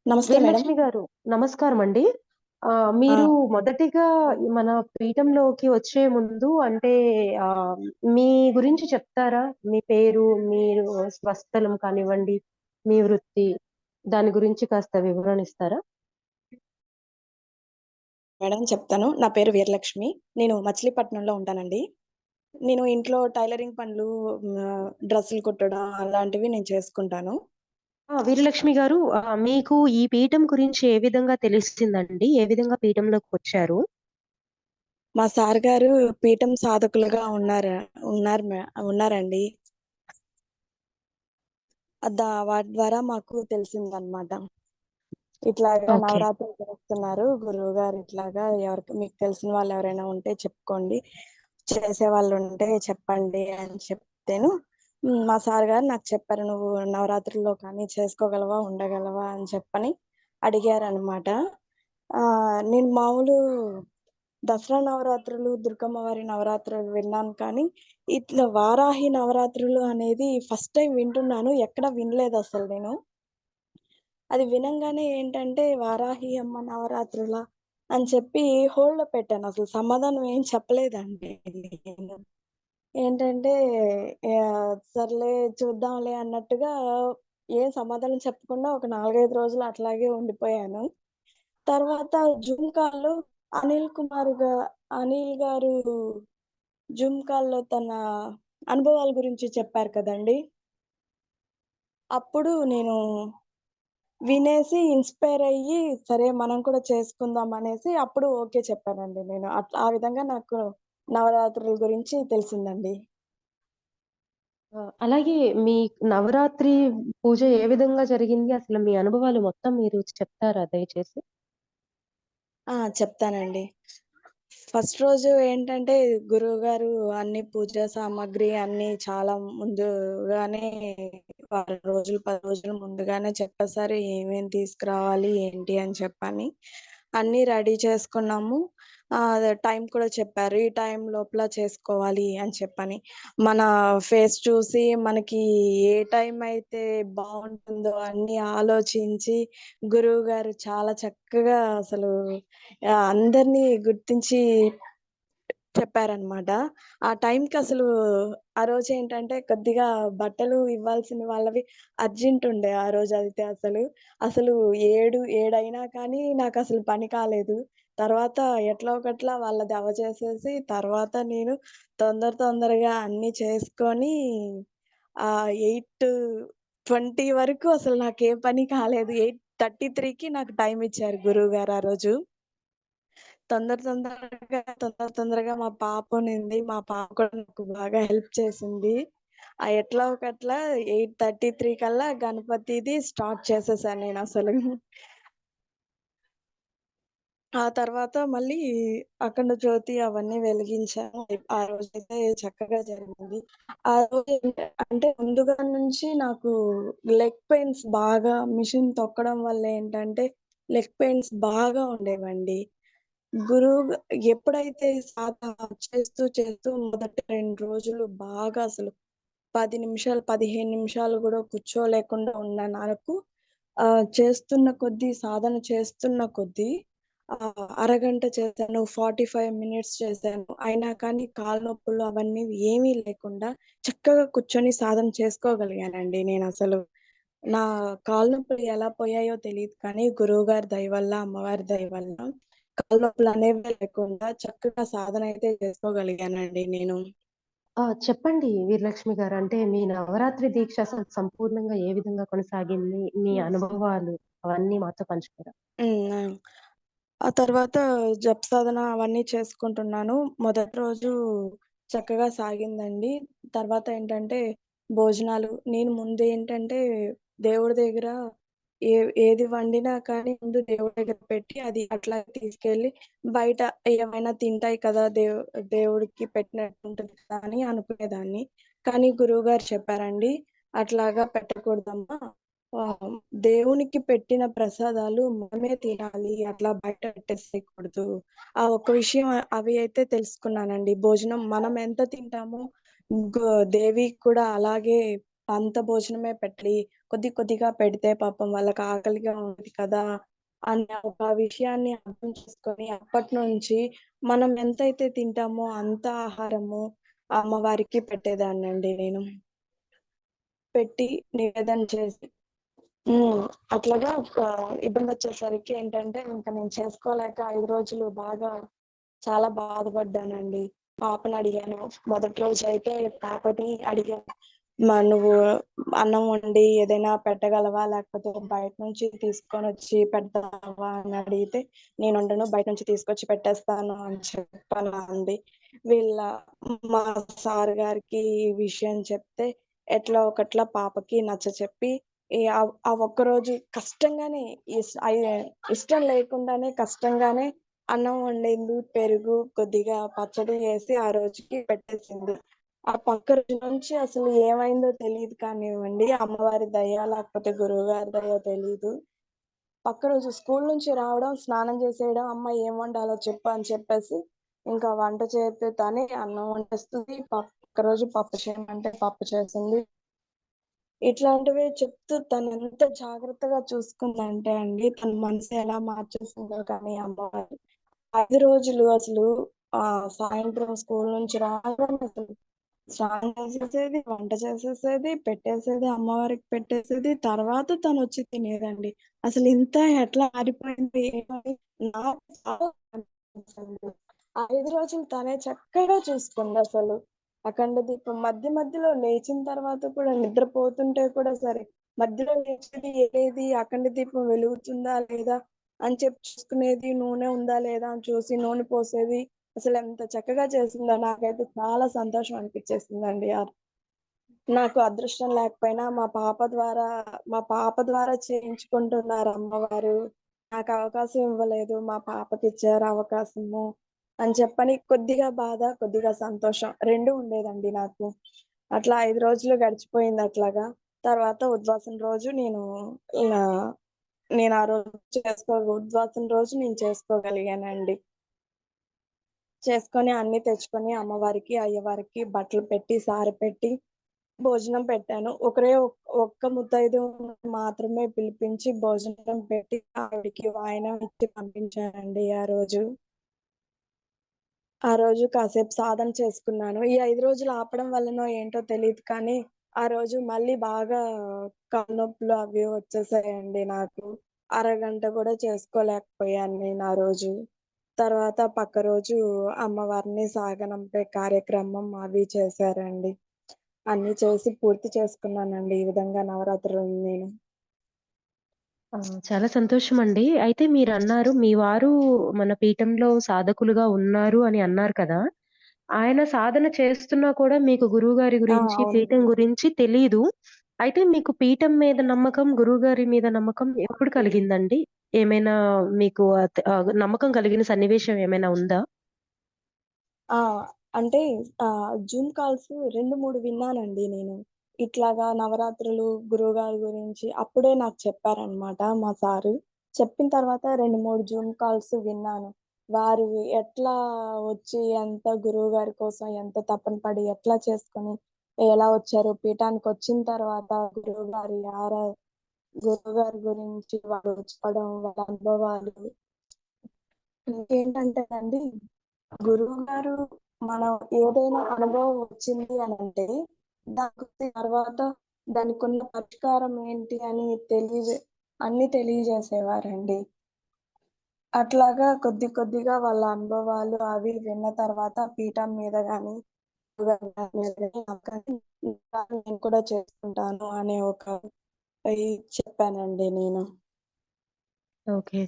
నమస్తే మేడం. వీరలక్ష్మి గారు, నమస్కారం అండి. ఆ! మీరు మొదటిగా మన పీఠంలోకి వచ్చే ముందు అంటే మీ గురించి చెప్తారా? మీ పేరు, మీరు స్వస్థలం కానివ్వండి, మీ వృత్తి, దాని గురించి కాస్త వివరణ ఇస్తారా? మేడం చెప్తాను. నా పేరు వీరలక్ష్మి. నేను మచిలీపట్నంలో ఉంటానండి. నేను ఇంట్లో టైలరింగ్ పనులు, డ్రెస్సులు కుట్టడం అలాంటివి నేను చేసుకుంటాను. వీరలక్ష్మి గారు, మీకు ఈ పీఠం గురించి ఏ విధంగా తెలిసిందండి? ఏ విధంగా పీఠంలోకొచ్చారు? మా సార్ గారు పీఠం సాధకులుగా ఉన్నారు ఉన్నారండి. వాటి ద్వారా మాకు తెలిసిందనమాట. ఇట్లాగా ఓకే. నవరాత్రులు చేస్తున్నారు గురువుగారు, ఇట్లాగా మీకు తెలిసిన వాళ్ళు ఎవరైనా ఉంటే చెప్పుకోండి. చేసేవాళ్ళుంటే చెప్పండి అని చెప్తేను, మా సార్ గారు నాకు చెప్పారు. "నువ్వు నవరాత్రుల్లో కానీ చేసుకోగలవా? ఉండగలవా?" అని చెప్పని అడిగారనమాట. నేను దసరా నవరాత్రులు, దుర్గమ్మ వారి నవరాత్రులు విన్నాను కానీ, ఇట్లా వారాహి నవరాత్రులు అనేది ఫస్ట్ టైమ్ వింటున్నాను. ఎక్కడ వినలేదసలు నేను. అది వినంగానే ఏంటంటే, వారాహి అమ్మ నవరాత్రులా అని చెప్పి హోల్డ్‌లో పెట్టాను. అసలు సమాధానం ఏం చెప్పలేదండి నేను. ఏంటంటే సర్లే చూద్దాంలే అన్నట్టుగా ఏం సమాధానం చెప్పకుండా ఒక 4, 5 రోజులు అట్లాగే ఉండిపోయాను. తర్వాత జూమ్ కాల్‌లో అనిల్ కుమార్ గా అనిల్ గారు జూమ్ కాల్‌లో తన అనుభవాల గురించి చెప్పారు కదండీ! అప్పుడు నేను వినేసి ఇన్‌స్పైర్ అయ్యి, సరే మనం కూడా చేసుకుందాం అనేసి అప్పుడు ఓకే చెప్పానండి నేను. ఆ విధంగా నాకు నవరాత్రుల గురించి తెలిసిందండి. అలాగే మీ నవరాత్రి పూజ ఏ విధంగా జరిగింది? అసలు మీ అనుభవాలు మొత్తం మీరు చెప్తారా దయచేసి? చెప్తానండి. ఫస్ట్ రోజు ఏంటంటే, గురువుగారు అన్ని పూజా సామాగ్రి అన్నీ చాలా ముందుగానే వారం రోజులు, 10 రోజులు ముందుగానే చెప్పేసారు. ఏమేం తీసుకురావాలి, ఏంటి అని చెప్పని. అన్నీ రెడీ చేసుకున్నాము. అదే టైం కూడా చెప్పారు. ఈ టైం లోపల చేసుకోవాలి అని చెప్పని. మన ఫేస్ చూసి మనకి ఏ టైం అయితే బావుంటుందో అన్నీ ఆలోచించి, గురువుగారు చాలా చక్కగా అసలు అందరిని గుర్తించి చెప్పారనమాట. ఆ టైంకసలు ఆ రోజేంటంటే కొద్దిగా బట్టలు ఇవ్వాల్సిన వాళ్ళవి అర్జెంటుండే ఆ రోజైతే అసలు. అసలు 7 అయినా కానీ నాకసలు పని కాలేదు. తర్వాత ఎట్లా ఒకట్లా వాళ్ళది అవ్వచేసేసి, తర్వాత నేను తొందరగా అన్నీ చేసుకొని 8:20 వరకు అసలు నాకే పని కాలేదు. 8:33కి నాకు టైమిచ్చారు గురువుగారు ఆ రోజు. తొందరగా మా పాప ఉన్నింది. మా పాప కూడా నాకు బాగా హెల్ప్ చేసింది. ఎట్లా ఒకట్లా 8:33 కల్లా గణపతిది స్టార్ట్ చేసేసాను నేనసలు. ఆ తర్వాత మళ్ళీ అఖండ జ్యోతి అవన్నీ వెలిగించాము. ఆ రోజైతే చక్కగా జరిగింది. ఆ రోజు అంటే ముందుగా నుంచి నాకు లెగ్ పెయిన్స్ బాగా మిషన్ తొక్కడం వల్ల ఏంటంటే, లెగ్ పెయిన్స్ బాగా ఉండేవండి. గురువు ఎప్పుడైతే సాధన చేస్తూ మొదటి 2 రోజులు బాగా అసలు 10 నిమిషాలు, 15 నిమిషాలు గూడా కూర్చోలేకుండా ఉన్న నాకు సాధన చేస్తున్న కొద్దీ అరగంట చేశాను, 45 మినిట్స్ చేశాను. అయినా కానీ కాళ్ళ నొప్పులు అవన్నీ ఏమీ లేకుండా చక్కగా కూర్చొని సాధన చేసుకోగలిగానండి నేనసలు. నా కాళ్ళ నొప్పులు ఎలా పోయాయో తెలీదు కానీ గురువుగారి దయ వల్ల, అమ్మవారి దయ వల్ల కాళ్ళ నొప్పులనేవే లేకుండా చక్కగా సాధన అయితే చేసుకోగలిగానండి నేను. చెప్పండి వీరలక్ష్మి గారు. అంటే మీ నవరాత్రి దీక్ష అసలు సంపూర్ణంగా ఏ విధంగా కొనసాగింది? మీ అనుభవాలు అవన్నీ మాతో పంచుకోరా? హ్మ్. ఆ తర్వాత సాధన అవన్నీ చేసుకుంటున్నాను. మొదటి రోజు చక్కగా సాగిందండి. తర్వాత ఏంటంటే భోజనాలు నేను ముందేంటంటే దేవుడి దగ్గర ఏ ఏది వండినా కానీ ముందు దేవుడి దగ్గర పెట్టి అది అట్లాగే తీసుకెళ్ళి బయట ఏమైనా తింటాయి కదా! దేవుడికి పెట్టినట్టుంటది కదా! అని అనుకునేదాన్ని. కానీ గురువుగారు చెప్పారండి, "అట్లాగా పెట్టకూడదమ్మా. దేవునికి పెట్టిన ప్రసాదాలు మనమే తినాలి. అట్లా బయట పెట్టేసేయకూడదు. ఆ ఒక్క విషయం అవి అయితే తెలుసుకున్నానండి. భోజనం మనం ఎంత తింటామో దేవికి కూడా అలాగే అంత భోజనమే పెట్టాలి. కొద్ది కొద్దిగా పెడితే పాపం వాళ్ళకి ఆకలిగా ఉంటది కదా! అనే ఒక విషయాన్ని అర్థం చేసుకొని అప్పటినుంచి మనం ఎంతైతే తింటామో అంత ఆహారము అమ్మవారికి పెట్టేదాన్నండి నేను. పెట్టి నివేదన చేసి హ్మ్. అట్లాగా ఇబ్బందొచ్చేసరికి ఏంటంటే, ఇంక నేను చేసుకోలేక 5 రోజులు బాగా చాలా బాధపడ్డానండి. పాపనడిగాను. మొదటి రోజైతే పాపని అడిగాను. నువ్వు అన్నం వండి ఏదైనా పెట్టగలవా? లేకపోతే బయట నుంచి తీసుకొనొచ్చి పెడతావా? అని అడిగితే, నేనొండను. బయట నుంచి తీసుకొచ్చి పెట్టేస్తాను అని చెప్పాను అంది. వీళ్ళ మా సార్ గారికి ఈ విషయం చెప్తే, ఎట్లా ఒకట్లా పాపకి నచ్చచెప్పి ఆ ఒక్కరోజు కష్టంగానే ఇష్టం లేకుండానే కష్టంగానే అన్నం వండింది. పెరుగు, కొద్దిగా పచ్చడి ఏసి ఆ రోజుకి పెట్టేసింది. ఆ పక్క రోజు నుంచి అసలు ఏమైందో తెలీదు కానివ్వండి. అమ్మవారి దయ లేకపోతే గురువుగారి దయో తెలీదు. పక్క రోజు స్కూలు నుంచి రావడం, స్నానం చేసేయడం, "అమ్మ ఏం వండాలో చెప్పు" అని చెప్పేసి ఇంకా వంట చేత్తే తనే అన్నం వండేస్తుంది. పక్క రోజు పప్పు చేయమంటే పప్పు చేసింది. ఇట్లాంటివి చెప్తూ తనెంత జాగ్రత్తగా చూసుకుందంటే అండి, తన మనసు ఎలా మార్చేసిందో కానీ అమ్మవారు. 5 రోజులు అసలు సాయంత్రం స్కూలు నుంచి రాగానే అసలు స్నానం చేసేసేది, వంట చేసేసేది, పెట్టేసేది, అమ్మవారికి పెట్టేసేది. తర్వాత తనొచ్చి తినేదండి. అసలు ఇంత ఎట్లా మారిపోయింది ఏమని నాకు చాలా అనిపించింది. ఆ 5 రోజులు తనే చక్కగా చూసుకుందసలు. అఖండ దీపం మధ్య మధ్యలో లేచిన తర్వాత కూడా నిద్రపోతుంటే కూడా సరే, మధ్యలో లేచేది ఏది అఖండ దీపం వెలుగుతుందా లేదా అని చెప్పి చూసుకునేది. నూనె ఉందా లేదా అని చూసి నూనె పోసేది. అసలెంత చక్కగా చేసిందో నాకైతే చాలా సంతోషం అనిపిచ్చేసిందండి. నాకు అదృష్టం లేకపోయినా మా పాప ద్వారా చేయించుకుంటున్నారు అమ్మవారు. నాకు అవకాశం ఇవ్వలేదు. మా పాపకిచ్చారు అవకాశము అని చెప్పని కొద్దిగా బాధ, కొద్దిగా సంతోషం 2 ఉండేదండి నాకు. అట్లా 5 రోజులు గడిచిపోయింది అట్లాగా. తర్వాత ఉద్వాసన రోజు ఇలా నేను ఆ రోజు ఉద్వాసన రోజు నేను చేసుకోగలిగానండి. చేసుకొని అన్నీ తెచ్చుకొని అమ్మవారికి, అయ్యవారికి బట్టలు పెట్టి, సారె పెట్టి, భోజనం పెట్టాను. ఒక్క ముత్తైదువని మాత్రమే పిలిపించి భోజనం పెట్టి ఆవిడకి వాయనం ఇచ్చి పంపించానండి ఆ రోజు. ఆ రోజు కాసేపు సాధన చేసుకున్నాను. ఈ 5 రోజులు ఆపడం వల్లనో ఏంటో తెలీదు కానీ, ఆ రోజు మళ్ళీ బాగా కళ్ళు నొప్పులు అవి వచ్చేసాయండి నాకు. అరగంట కూడా చేసుకోలేకపోయాను నేను ఆ రోజు. తర్వాత పక్క రోజు అమ్మవారిని సాగనంపే కార్యక్రమం అవి చేశారండి. అన్నీ చేసి పూర్తి చేసుకున్నానండి ఈ విధంగా నవరాత్రులను నేను. ఆ! చాలా సంతోషమండి. అయితే మీరన్నారు మీ వారు మన పీఠంలో సాధకులుగా ఉన్నారు అని అన్నారు కదా! ఆయన సాధన చేస్తున్నా కూడా మీకు గురువుగారి ఆ! గురించి, అవును. పీఠం గురించి తెలీదు. అయితే మీకు పీఠం మీద నమ్మకం, గురువుగారి మీద నమ్మకం ఎప్పుడు కలిగిందండి? ఏమైనా మీకు నమ్మకం కలిగిన సన్నివేశం ఏమైనా ఉందా? ఆ! అంటే జూమ్ కాల్స్ 2, 3 విన్నానండి నేను. ఇట్లాగా నవరాత్రులు గురువుగారి గురించి అప్పుడే నాకు చెప్పారనమాట మా సారు. చెప్పిన తర్వాత 2, 3 జూమ్ కాల్స్ విన్నాను. వారు ఎట్లా వచ్చి ఎంత గురువుగారి కోసం ఎంత తపన పడి ఎట్లా చేసుకొని ఎలా వచ్చారు, పీఠానికొచ్చిన తర్వాత గురువుగారి గురించి వాళ్ళు చెప్పడం, వాళ్ళ అనుభవాలు ఇంకేంటంటేనండి గురువుగారు మనం ఏదైనా అనుభవం వచ్చింది అనంటే, దానికి తర్వాత దానికున్న పరిష్కారం ఏంటి అని అన్నీ తెలియజేసేవారండి. అట్లాగా కొద్ది కొద్దిగా వాళ్ళ అనుభవాలు అవి విన్న తర్వాత పీఠం మీద గాని, గురువుగారి మీద గాని నమ్మకాన్ని ఇంకా నేను కూడా చేసుకుంటాను అనే ఒక చెప్పానండి నేను. ఓకే.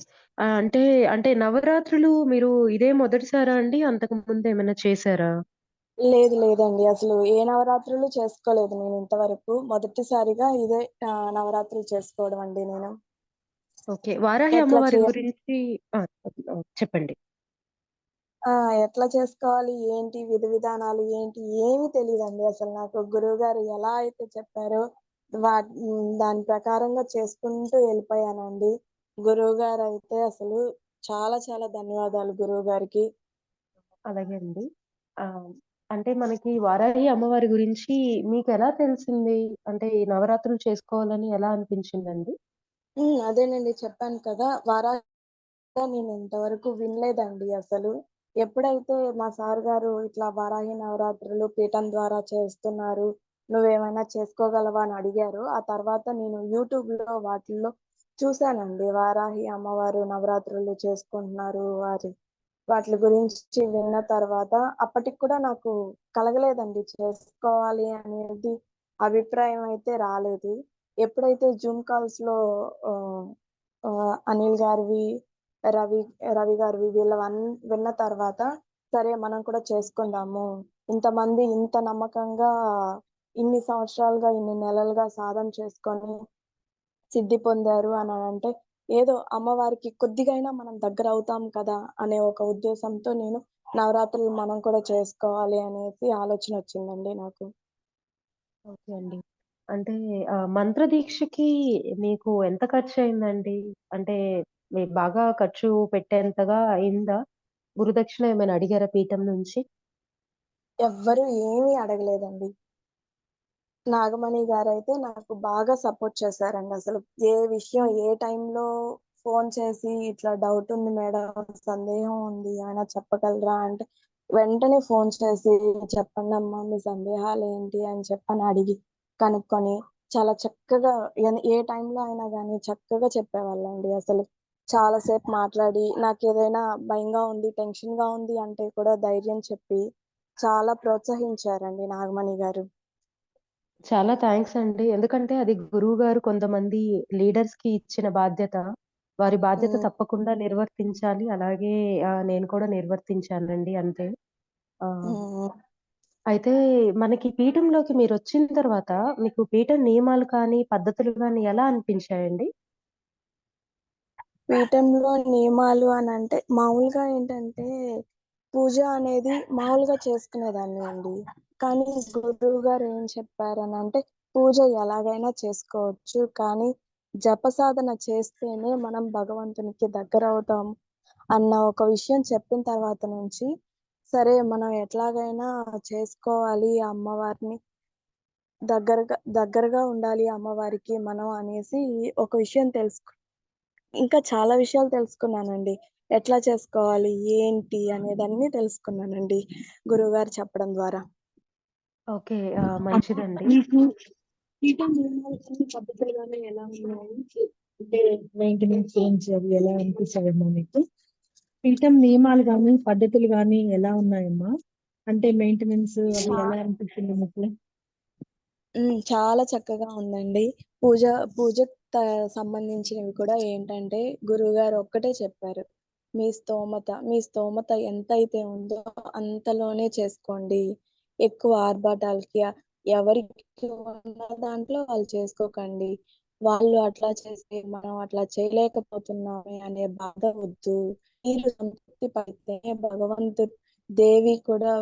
అంటే, నవరాత్రులు మీరు ఇదే మొదటిసారా అండి? అంతకుముందు ఏమైనా చేసారా? లేదండి. అసలు ఏ నవరాత్రులు చేసుకోలేదు నేను ఇంతవరకు. మొదటిసారిగా ఇదే నవరాత్రులు చేసుకోవడం అండి నేను. ఓకే. వారాహి ఎట్లా అమ్మవారి చేయ గురించి ఆ! చెప్పండి. ఎట్లా చేసుకోవాలి, ఏంటి విధానాలు ఏంటి, ఏమీ తెలీదండి అసలు నాకు. గురువుగారు ఎలా అయితే చెప్పారో, దాని ప్రకారంగా చేసుకుంటూ వెళ్ళిపోయానండి. గురువు గారు అయితే అసలు చాలా చాలా ధన్యవాదాలు గురువు గారికి. అలాగే అండి. అంటే మనకి వారాహి అమ్మవారి గురించి మీకెలా తెలిసింది? అంటే ఈ నవరాత్రులు చేసుకోవాలని ఎలా అనిపించిందండి? అదేనండి చెప్పాను కదా! నేను ఇంతవరకు వినలేదండి అసలు. ఎప్పుడైతే మా సార్ గారు ఇట్లా వారాహి నవరాత్రులు పీఠం ద్వారా చేస్తున్నారు, నువ్వేమైనా చేసుకోగలవా అని అడిగారు. ఆ తర్వాత నేను యూట్యూబ్‌లో వాటిల్లో చూసానండి. వారాహి అమ్మవారు నవరాత్రులు చేసుకుంటున్నారు. వాటిలి గురించి విన్న తర్వాత అప్పటికి కూడా నాకు కలగలేదండి చేసుకోవాలి అనేది అభిప్రాయం అయితే రాలేదు. ఎప్పుడైతే జూమ్ కాల్స్‌లో ఆహ్, అనిల్ గారివి, రవి రవి గారివి విన్న తర్వాత, సరే మనం కూడా చేసుకుందాము. ఇంతమంది ఇంత నమ్మకంగా ఇన్ని సంవత్సరాలుగా, ఇన్ని నెలలుగా సాధన చేసుకొని సిద్ధి పొందారు అనంటే, ఏదో అమ్మవారికి కొద్దిగైనా మనం దగ్గరవుతాం కదా! అనే ఒక ఉద్దేశంతో నేను నవరాత్రులు మనం కూడా చేసుకోవాలి అనేసి ఆలోచనొచ్చిందండి నాకు. ఓకే అండి. అంటే మంత్రదీక్షకి మీకు ఎంత ఖర్చయిందండి? అంటే మీకు బాగా ఖర్చు పెట్టేంతగా అయిందా? గురుదక్షిణ ఏమైనా అడిగారా పీఠం నుంచి? ఎవ్వరు ఏమీ అడగలేదండి. నాగమణి గారైతే నాకు బాగా సపోర్ట్ చేశారండి అసలు. ఏ విషయం ఏ టైంలో ఫోను చేసి ఇట్లా డౌటుంది మేడం, సందేహం ఉంది ఏమైనా చెప్పగలరా అంటే, వెంటనే ఫోను చేసి చెప్పండమ్మా మీ సందేహాలేంటి అని చెప్పని అడిగి, కనుక్కొని చాలా చక్కగా ఏ టైంలో అయినా గానీ చక్కగా చెప్పేవాళ్ళండి అసలు. చాలా సేపు మాట్లాడి నాకేదైనా భయంగా ఉంది, టెన్షన్‌గా ఉంది అంటే కూడా ధైర్యం చెప్పి, చాలా ప్రోత్సహించారండి నాగమణి గారు. చాలా థాంక్స్ అండి. ఎందుకంటే అది గురువుగారు కొంతమంది లీడర్స్‌కి ఇచ్చిన బాధ్యత. వారి బాధ్యత హ్మ్. తప్పకుండా నిర్వర్తించాలి. అలాగే నేను కూడా నిర్వర్తించానండి అంతే. ఆహ్, హ్మ్. అయితే మనకి పీఠంలోకి మీరొచ్చిన తర్వాత మీకు పీఠం నియమాలు కానీ, పద్ధతులు గానీ ఎలా అనిపించాయండి? పీఠంలో నియమాలు అనంటే, మామూలుగా ఏంటంటే, పూజ అనేది మామూలుగా చేసుకునేదాన్ని అండి. కానీ గురువుగారు ఏం చెప్పారనంటే, పూజ ఎలాగైనా చేసుకోవచ్చు. కానీ జపసాధన చేస్తేనే మనం భగవంతునికి దగ్గరవుతాం అన్న ఒక విషయం చెప్పిన తర్వాత నుంచి, సరే మనం ఎట్లాగైనా చేసుకోవాలి ఆ అమ్మవారిని దగ్గరగా ఉండాలి అమ్మవారికి మనం అనేసి ఒక విషయం ఇంకా చాలా విషయాలు తెలుసుకున్నానండి. ఎట్లా చేసుకోవాలి? ఏంటి? అనేదన్నీ తెలుసుకున్నానండి గురువుగారు చెప్పడం ద్వారా. ఓకే. అమ్మ మంచిదండి. మీకు పీఠం నియమాలు కానీ, పద్ధతులు గాని ఎలా ఉన్నాయి? అంటే మెయింటెనెన్స్ గురించి అవి ఎలా అనిపించాయమ్మా మీకు? పీఠం నియమాలు గాని, పద్ధతులు గాని ఎలా ఉన్నాయమ్మా? అంటే మెయింటెనెన్స్ అవి చా ఎలా అనిపించింది మీకు? చాలా చక్కగా ఉందండి. పూజ పూజకు సంబంధించినవి కూడా ఏంటంటే, గురువుగారు ఒక్కటే చెప్పారు. మీ స్తోమత ఎంతైతే ఉందో అంతలోనే చేసుకోండి. ఎక్కువ ఆర్భాటాలకి ఎవరికి ఉన్న దాంట్లో వాళ్ళు చేసుకోకండి. వాళ్ళు అట్లా చేస్తే మనం అట్లా చేయలేకపోతున్నామే అనే బాధ వద్దు. మీరు సంతృప్తి పడితేనే దేవి కూడా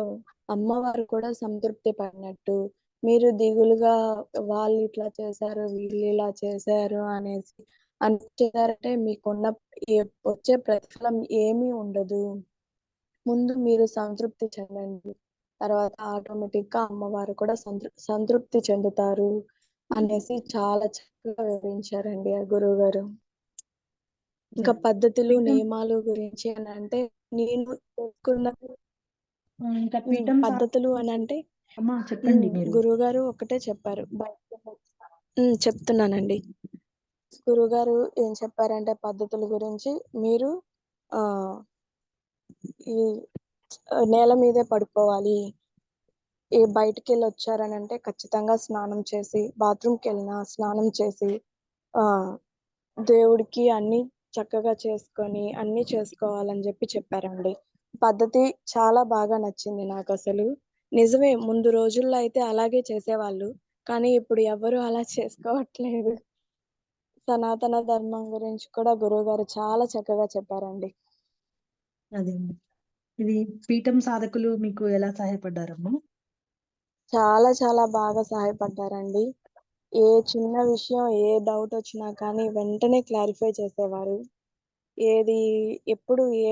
అమ్మవారు కూడా సంతృప్తి పడినట్టు. మీరు దిగులుగా వాళ్ళిట్లా చేశారు, వీళ్ళిలా చేశారు అనేసి అనుకున్నారంటే మీకున్న ఎ వచ్చే ప్రతిఫలం ఏమీ ఉండదు. ముందు మీరు సంతృప్తి చెందండి. తర్వాత ఆటోమేటిక్‌గా అమ్మవారు కూడా సంతృప్తి చెందుతారు అనేసి చాలా చక్కగా వివరించారండి ఆ గురువుగారు. ఇంకా సరే. పద్ధతులు, పీఠం నియమాలు గురించి అనంటే నేను తెలుసుకున్న ఇంకా పీఠం పద్ధతులు సాధకులు అనంటే అమ్మా చెప్పండి మీరు. గురువుగారు ఒకటే చెప్పారు. చెప్తున్నానండి. గురువుగారు ఏం చెప్పారంటే పద్ధతుల గురించి మీరు ఆహ్, ఈ నేల మీదే పడుకోవాలి. బయటికెళ్ళొచ్చారనంటే ఖచ్చితంగా స్నానం చేసి, బాత్రూమ్‌కెళ్ళినా స్నానం చేసి ఆహ్, దేవుడికి అన్నీ చక్కగా చేసుకొని, అన్నీ చేసుకోవాలని చెప్పారండి. పద్ధతి చాలా బాగా నచ్చింది నాకసలు. నిజమే ముందు రోజుల్లో అయితే అలాగే చేసేవాళ్ళు. కానీ ఇప్పుడు ఎవరు అలా చేసుకోవట్లేదు. సనాతన ధర్మం గురించి కూడా గురువుగారు చాలా చక్కగా చెప్పారండి. అదే అండి. ఇది పీఠం సాధకులు మీకు ఎలా సహాయపడ్డారమ్మా? చాలా చాలా బాగా సహాయపడ్డారండి. ఏ చిన్న విషయం, ఏ డౌట్ వచ్చినా కానీ వెంటనే క్లారిఫై చేసేవారు. ఏది ఎప్పుడు ఏ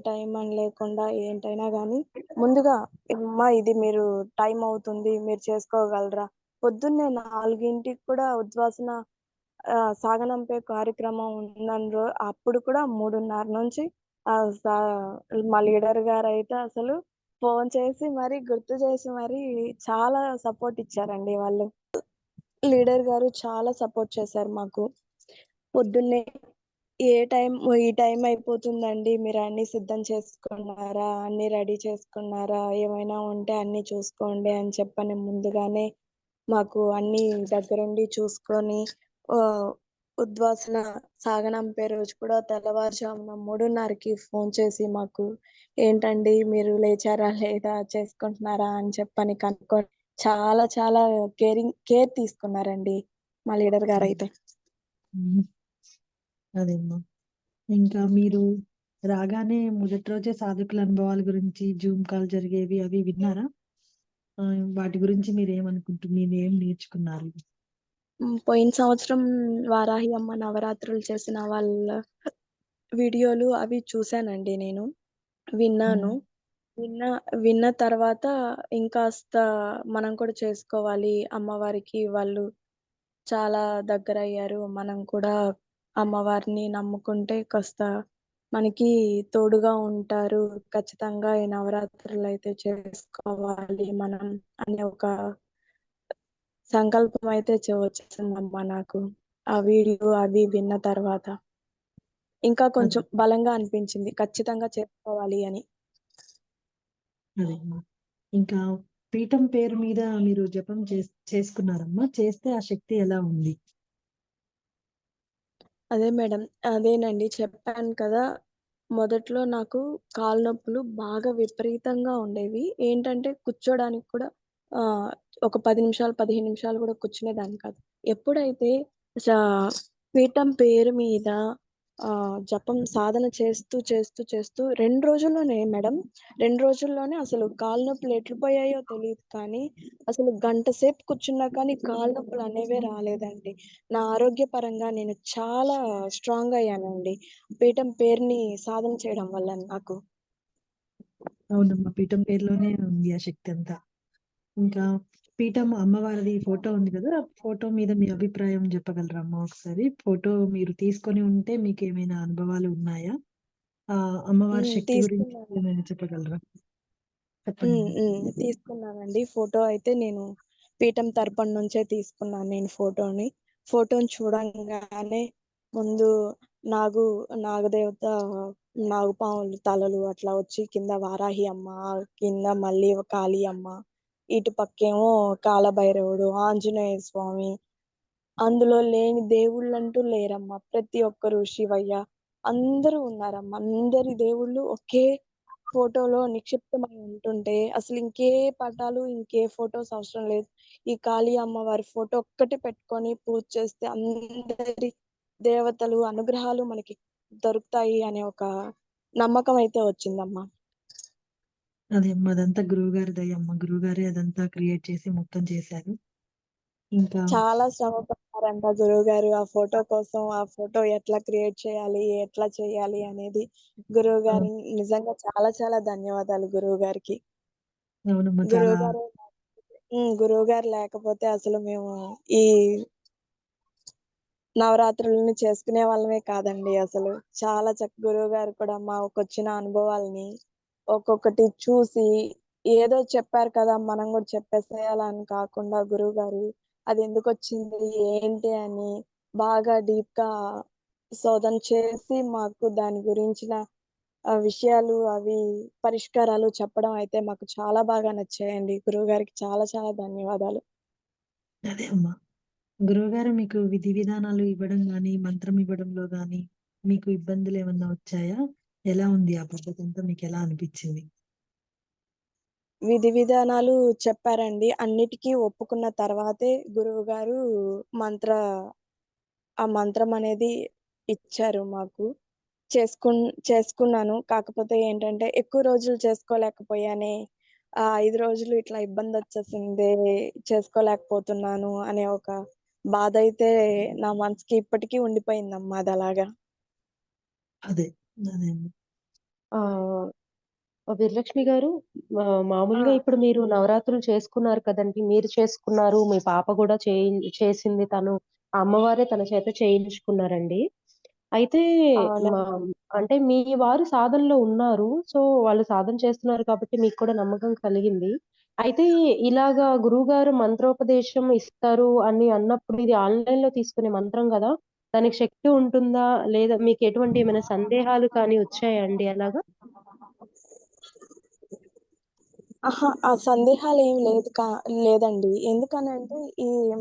టైం అని లేకుండా ఏంటైనా గానీ ముందుగా అమ్మా ఇది మీరు టైం అవుతుంది. మీరు చేసుకోగలరా? పొద్దున్నే 4కి కూడా ఉద్వాసన సాగనంపే కార్యక్రమం అప్పుడు కూడా 3:30 నుంచి ఆహ్, సా మా లీడర్ గారైతే అసలు ఫోను చేసి మరీ గుర్తు చేసి మరీ చాలా సపోర్ట్ ఇచ్చారండి వాళ్ళు. లీడర్ గారు చాలా సపోర్ట్ చేశారు మాకు. పొద్దున్నే ఈ టైం అయిపోతుందండి. మీరు అన్నీ సిద్ధం చేసుకున్నారా? అన్నీ రెడీ చేసుకున్నారా? ఏమైనా ఉంటే అన్నీ చూసుకోండి అని చెప్పని ముందుగానే మాకు అన్నీ దగ్గరుండి చూసుకొని ఆహ్, ఉద్వాసన సాగనంపే రోజు కూడా తెల్లవారుజామున 3:30కి ఫోను చేసి మాకు ఏంటండి మీరు లేచారా? లేదా? చేసుకుంటున్నారా? అని చెప్పని కనుక్కొని చాలా చాలా కేర్ తీసుకున్నారండి మా లీడర్ గారైతే. హ్మ్. అదేమ్మా. ఇంకా మీరు రాగానే మొదటి రోజే సాధకుల అనుభవాల గురించి జూమ్ కాల్ జరిగేవి అవి విన్నారా? వాటి గురించి మీరేం నేర్చుకున్నారు? పోయిన సంవత్సరం వారాహి అమ్మ నవరాత్రులు చేసిన వాళ్ళ వీడియోలు అవి చూసానండి నేను. విన్నాను. హ్మ్. విన్న విన్న తర్వాత ఇంకాస్త మనం కూడా చేసుకోవాలి. అమ్మవారికి వాళ్ళు చాలా దగ్గరయ్యారు. మనం కూడా అమ్మవారిని నమ్ముకుంటే కాస్త మనకి తోడుగా ఉంటారు. ఖచ్చితంగా ఈ నవరాత్రులైతే చేసుకోవాలి మనం అనే ఒక సంకల్పం అయితే వచ్చేసిందమ్మా నాకు. ఆ వీడియో అవి విన్న తర్వాత. ఇంకా అదే. కొంచెం బలంగా అనిపించింది. ఖచ్చితంగా చేసుకోవాలి అని. అదేమ్మా. ఇంకా పీఠం పేరు మీద మీరు జపం చేసుకున్నారమ్మా? చేస్తే ఆ శక్తి ఎలా ఉంది? అదే మేడం. అదేనండి చెప్పాను కదా! మొదట్లో నాకు కాళ్ళు నొప్పులు బాగా విపరీతంగా ఉండేవి. ఏంటంటే కూర్చోడానికి కూడా ఆహ్, ఒక 10 నిమిషాలు, 15 నిమిషాలు కూడా కూర్చునేదాన్ని కాదు. ఎప్పుడైతే సా పీఠం పేరు మీద జపం సాధన చేస్తూ 2 రోజుల్లోనే మేడం 2 రోజుల్లోనే అసలు కాళ్ళు నొప్పులు ఎట్లిపోయాయో తెలీదు కానీ, అసలు గంట సేపు కూర్చున్నా కానీ కాళ్ళు నొప్పులనేవే రాలేదండి. నా ఆరోగ్యపరంగా నేను చాలా స్ట్రాంగ్ అయ్యానండి. పీఠం పేరుని సాధన చేయడం వల్ల నాకు. అవునమ్మా. పీఠం పేరులోనే ఉంది ఆ శక్తి అంతా. ఇంకా పీఠం అమ్మవారిది ఫోటో ఉంది కదా! ఆ ఫోటో మీద మీ అభిప్రాయం చెప్పగలరా అమ్మా ఒకసారి? ఫోటో మీరు తీసుకొని ఉంటే మీకేమైనా అనుభవాలు ఉన్నాయా? అమ్మవారి శక్తి గురించి తీసుకున్నాను. ఏమైనా చెప్పగలరా? చెప్పండమ్మా. తీసుకున్నానండి. ఫోటో అయితే నేను పీఠం తరపున నుంచే తీసుకున్నాను నేను ఫోటోని. ఫోటోని చూడంగానే ముందు నాగు నాగదేవత నాగుపాములు తలలు అట్లా వచ్చి కింద వారాహి అమ్మ, కింద మళ్ళీ కాళీ అమ్మ, ఇటు పక్కేమో కాలభైరవుడు, ఆంజనేయ స్వామి అందులో లేని దేవుళ్ళంటూ లేరమ్మా. ప్రతి ఒక్కరు శివయ్య అందరూ ఉన్నారమ్మా. అందరి దేవుళ్ళు ఒకే ఫోటోలో నిక్షిప్తమై ఉంటుంటే అసలు ఇంకే పటాలు, ఇంకే ఫోటోస్ అవసరం లేదు. ఈ కాళీ అమ్మవారి ఫోటో ఒక్కటి పెట్టుకొని పూజ చేస్తే అందరి దేవతలు అనుగ్రహాలు మనకి దొరుకుతాయి అనే ఒక నమ్మకం అయితే వచ్చిందమ్మా. అదే అమ్మా. అదంతా గురువుగారి దయమ్మ. గురువుగారే అదంతా క్రియేట్ చేసి మొత్తం చేశారు. ఇంకా చాలా శ్రమ పడ్డారంట గురువుగారు ఆ ఫోటో కోసం. ఆ ఫోటో ఎట్లా క్రియేట్ చేయాలి? ఎట్లా చేయాలి? అనేది అవును. గురువుగారిని నిజంగా చాలా చాలా ధన్యవాదాలు గురువుగారికి. అవునమ్మా. చాలా గురువుగారు గురువుగారు లేకపోతే అసలు మేము ఈ నవరాత్రులని చేసుకునే వాళ్ళమే కాదండి అసలు. చాలా గురువుగారు కూడా మాకొచ్చిన అనుభవాల్ని ఒక్కొక్కటి చూసి ఏదో చెప్పారు కదా! మనం గూడా చెప్పేసేయాలని కాకుండా గురువుగారు అదెందుకొచ్చింది? ఏంటి? అని బాగా డీప్‌గా శోధన చేసి మాకు దాని గురించిన విషయాలు అవి పరిష్కారాలు చెప్పడం అయితే మాకు చాలా బాగా నచ్చాయండి. గురువుగారికి చాలా చాలా ధన్యవాదాలు. అదే అమ్మా. గురువుగారు మీకు విధి విధానాలు ఇవ్వడం గాని, మంత్రం ఇవ్వడంలో గాని, మీకు ఇబ్బందులేమన్నా వచ్చాయా? ఎలా ఉంది ఆ పద్ధతంతా మీకెలా అనిపిచ్చింది? విధి విధానాలు చెప్పారండి. అన్నిటికి ఒప్పుకున్న తర్వాతే గురువుగారు మంత్ర ఆ మంత్రం అనేది ఇచ్చారు మాకు. చేసుకున్నాను. కాకపోతే ఏంటంటే ఎక్కువ రోజులు చేసుకోలేకపోయానే. ఆ 5 రోజులు ఇట్లా ఇబ్బందొచ్చేసిందే, చేసుకోలేకపోతున్నాను అనే ఒక బాధైతే నా మనసుకి ఇప్పటికీ ఉండిపోయిందమ్మా అదలాగా. అదే. అదే అండి. ఆహ్, వీరలక్ష్మి గారు, ఆ! మామూలుగా ఇప్పుడు మీరు నవరాత్రులు చేసుకున్నారు కదండీ! మీరు చేసుకున్నారు. మీ పాప గూడా చేసింది తను. ఆ అమ్మవారే తన చేత చేయించుకున్నారండి. అయితే మా అవునండి. అంటే మీ వారు సాధనలో ఉన్నారు. సో, వాళ్ళు సాధన చేస్తున్నారు కాబట్టి మీకు కూడా నమ్మకం కలిగింది. అయితే ఇలాగా గురువుగారు మంత్రోపదేశం ఇస్తారు అని అన్నప్పుడు ఇది ఆన్‌లైన్‌లో తీసుకునే మంత్రం గదా! దానికి శక్తి ఉంటుందా? లేదా మీకు ఎటువంటి ఏమైనా సందేహాలు కానీ వచ్చాయా అండి అలాగా? అహా! ఆ సందేహాలేం లేదండి. ఎందుకనంటే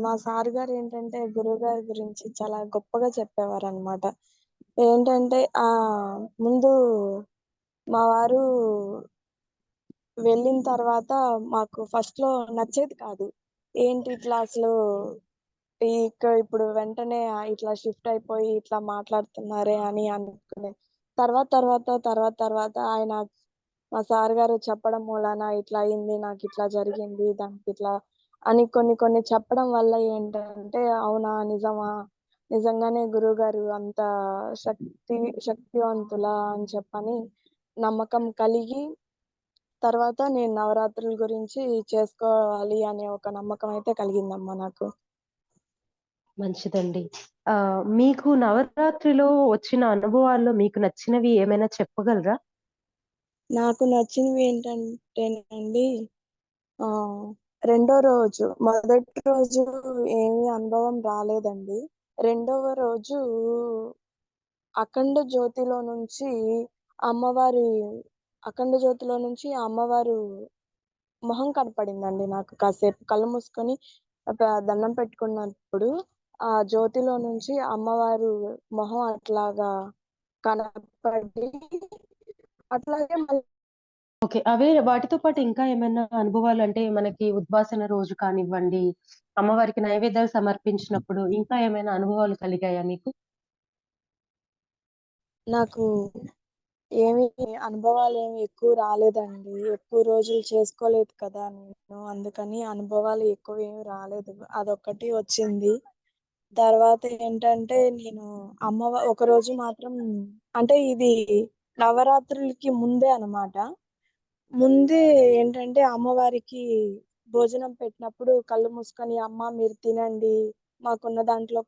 మా సార్ గారేంటంటే గురువుగారి గురించి చాలా గొప్పగా చెప్పేవారనమాట. ఏంటంటే ముందు మా వారు వెళ్ళిన తర్వాత మాకు ఫస్ట్‌లో నచ్చేది కాదు. ఏంటి ఇట్లా అసలు ఇప్పుడు వెంటనే ఇట్లా షిఫ్ట్ అయిపోయి ఇట్లా మాట్లాడుతున్నారే అని అనుకునేది. తర్వాత ఆయన మా సార్ గారు చెప్పడం మూలాన ఇట్లా అయింది, నాకిట్లా జరిగింది, దానికిట్లా అని కొన్ని కొన్ని చెప్పడం వల్ల ఏంటంటే, అవునా! నిజమా! నిజంగానే గురువుగారు అంత శక్తి శక్తివంతులా అని చెప్పని నమ్మకం కలిగి, తర్వాత నేను నవరాత్రుల గురించి చేసుకోవాలి అనే ఒక నమ్మకం అయితే కలిగిందమ్మా నాకు. మంచిదండి. మీకు నవరాత్రిలో వచ్చిన అనుభవాల్లో మీకు నచ్చినవి ఏమైనా చెప్పగలరా? నాకు నచ్చినవి ఏంటంటేనండి ఆహ్, రెండో రోజు, మొదటి రోజు ఏమి అనుభవం రాలేదండి. రెండవ రోజు అఖండ జ్యోతిలో నుంచి అమ్మవారి అఖండ జ్యోతిలో నుంచి అమ్మవారు మొహం కనపడిందండి నాకు. కాసేపు కళ్ళు మూసుకొని దండం పెట్టుకున్నప్పుడు ఆ జ్యోతిలో నుంచి అమ్మవారు మొహం అట్లాగా కనపడి, అట్లాగే ఓకే. అవే వాటితో పాటు ఇంకా ఏమైనా అనుభవాలంటే మనకి ఉద్వాసన రోజు కానివ్వండి, అమ్మవారికి నైవేద్యాలు సమర్పించినప్పుడు ఇంకా ఏమైనా అనుభవాలు కలిగాయా మీకు? నాకు ఏమి అనుభవాలేమి ఎక్కువ రాలేదండి. ఎక్కువ రోజులు చేసుకోలేదు కదా నేను. అందుకని అనుభవాలు ఎక్కువేమి రాలేదు. అదొక్కటి వచ్చింది. తర్వాత ఏంటంటే నేను ఒకరోజు మాత్రం అంటే ఇది నవరాత్రులకి ముందే అన్నమాట. ముందే ఏంటంటే అమ్మవారికి భోజనం పెట్టినప్పుడు కళ్ళు మూసుకొని, "అమ్మ మీరు తినండి. మాకున్న దాంట్లో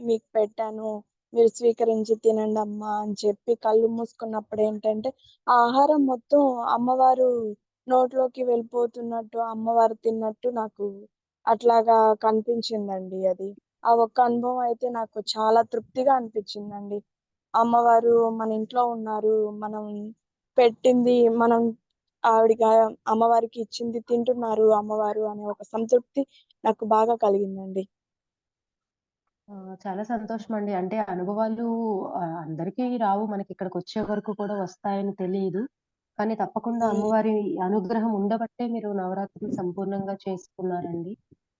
మీకు పెట్టాను. మీరు స్వీకరించి తినండమ్మా" అని చెప్పి కళ్ళు మూసుకున్నప్పుడేంటంటే, ఆ ఆహారం మొత్తం అమ్మవారు నోట్లోకి వెళ్ళిపోతున్నట్టు, అమ్మవారు తిన్నట్టు నాకు అట్లాగా కనిపించిందండి అది. ఆ ఒక్క అనుభవం అయితే నాకు చాలా తృప్తిగా అనిపిచ్చిందండి. అమ్మవారు మన ఇంట్లో ఉన్నారు. పెట్టింది మనం ఆవిడకి అమ్మవారికి ఇచ్చింది తింటున్నారు అమ్మవారు అనే ఒక సంతృప్తి నాకు బాగా కలిగిందండి. చాలా సంతోషమండి. అంటే అనుభవాలు అందరికీ రావు. మనకిక్కడికొచ్చే వరకు కూడా వస్తాయని తెలీదు. కానీ తప్పకుండా హ్మ్. అమ్మవారి అనుగ్రహం ఉండబట్టే మీరు నవరాత్రులు సంపూర్ణంగా చేసుకున్నారండి.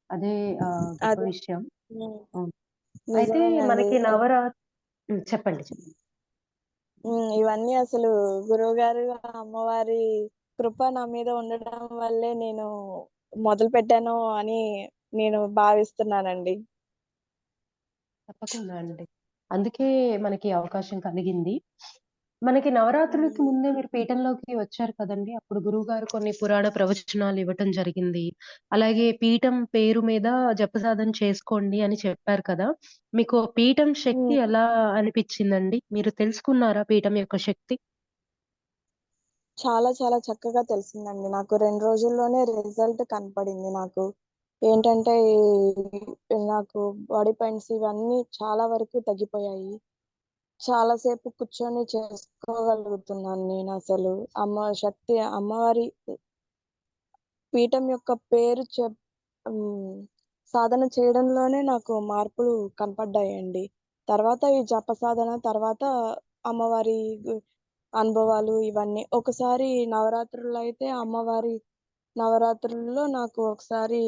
అదే గొప్ప అదే. విషయం. హ్మ్. హ్మ్. అయితే నిజమేనండి. మనకి చెప్పండి. ఇవన్నీ అసలు గురువుగారు, అమ్మవారి కృప నా మీద ఉండడం వల్లే నేను మొదలుపెట్టాను అని నేను భావిస్తున్నానండి. తప్పకుండా అండి. అందుకే మనకి అవకాశం కలిగింది. మనకి నవరాత్రులకి హ్మ్. ముందే మీరు పీఠంలోకి వచ్చారు కదండీ! అప్పుడు గురువుగారు కొన్ని పురాణ ప్రవచనాలు ఇవ్వటం జరిగింది. అలాగే పీఠం పేరు మీద జపసాధన చేసుకోండి అని చెప్పారు కదా! మీకు ఆ పీఠం శక్తి హ్మ్. ఎలా అనిపిచ్చిందండి? మీరు తెలుసుకున్నారా పీఠం యొక్క శక్తి? చాలా చాలా చక్కగా తెలిసిందండి. నాకు 2 రోజుల్లోనే రిజల్ట్ కనపడింది నాకు. ఏంటంటే నాకు బాడీ పెయిన్స్ ఇవన్నీ చాలా వరకు తగ్గిపోయాయి. చాలా సేపు కూర్చొని చేసుకోగలుగుతున్నాను నేనసలు. అమ్మవారి పీఠం యొక్క పేరు సాధన చేయడంలోనే నాకు మార్పులు కనపడ్డాయండి. తర్వాత ఈ జప సాధన, తర్వాత అమ్మవారి గు అనుభవాలు ఇవన్నీ. ఒకసారి నవరాత్రుల్లో నాకు ఒకసారి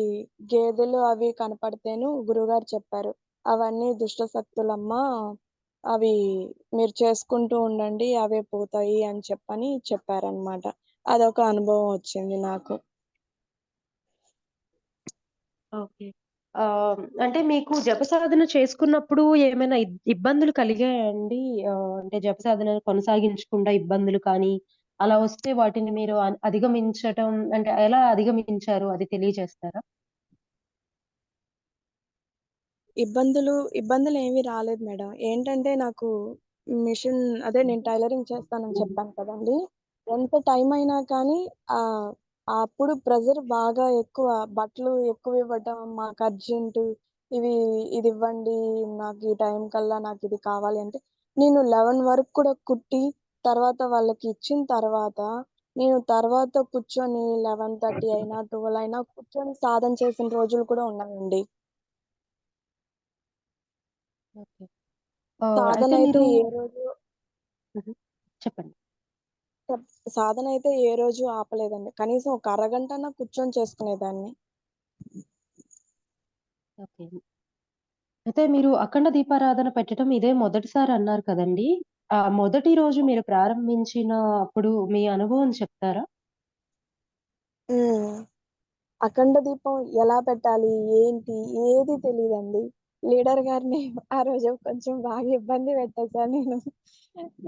గేదెలు అవి కనపడితేను గురువుగారు చెప్పారు. "అవన్నీ దుష్ట శక్తులమ్మా. అవి మీరు చేసుకుంటూ ఉండండి. అవే పోతాయి" అని చెప్పారనమాట. అదొక అనుభవం వచ్చింది నాకు. ఓకే. అంటే మీకు జపసాధన చేసుకున్నప్పుడు ఏమైనా ఇబ్బందులు కలిగాయా అండి? అంటే జపసాధన కొనసాగించకుండా ఇబ్బందులు కానీ, అలా వస్తే వాటిని మీరు అధిగమించటం అంటే ఎలా అధిగమించారు అది తెలియజేస్తారా? ఇబ్బందులు ఏమీ రాలేదు మేడం. ఏంటంటే నాకు మిషన్ అదే నేను టైలరింగ్ చేస్తానని చెప్పాను కదండీ! ఎంత టైం అయినా కానీ ఆహ్, అప్పుడు ప్రెషర్ బాగా ఎక్కువ. బట్టలు ఎక్కువ ఇవ్వటం, మాకు అర్జెంటు ఇవి ఇదివ్వండి, నాకు ఈ టైం కల్లా నాకిది కావాలి అంటే, నేను 11 వరకు కూడా కుట్టి, తర్వాత వాళ్ళకి ఇచ్చిన తర్వాత, నేను తర్వాత కూర్చొని 11:30 అయినా, 12 అయినా కూర్చొని సాధన చేసిన రోజులు కూడా ఉన్నాయండి. ఓకే. అయితే సాధనైతే మీరు ఏ రోజు హుహు. చెప్పండి. సాధనైతే ఏ రోజు ఆపలేదండి. కనీసం ఒక అరగంటన్నా కూర్చొని చేసుకునేదాన్ని. ఓకే. అయితే మీరు అఖండ దీపారాధన పెట్టడం ఇదే మొదటిసారి అన్నారు కదండీ! ఆ మొదటి రోజు మీరు ప్రారంభించిన అప్పుడు మీ అనుభవం చెప్తారా? హ్మ్. అఖండ దీపం ఎలా పెట్టాలి? ఏంటి? ఏది తెలీదండి. లీడర్ గారిని ఆ రోజు కొంచెం బాగా ఇబ్బంది పెట్టేసాను నేను.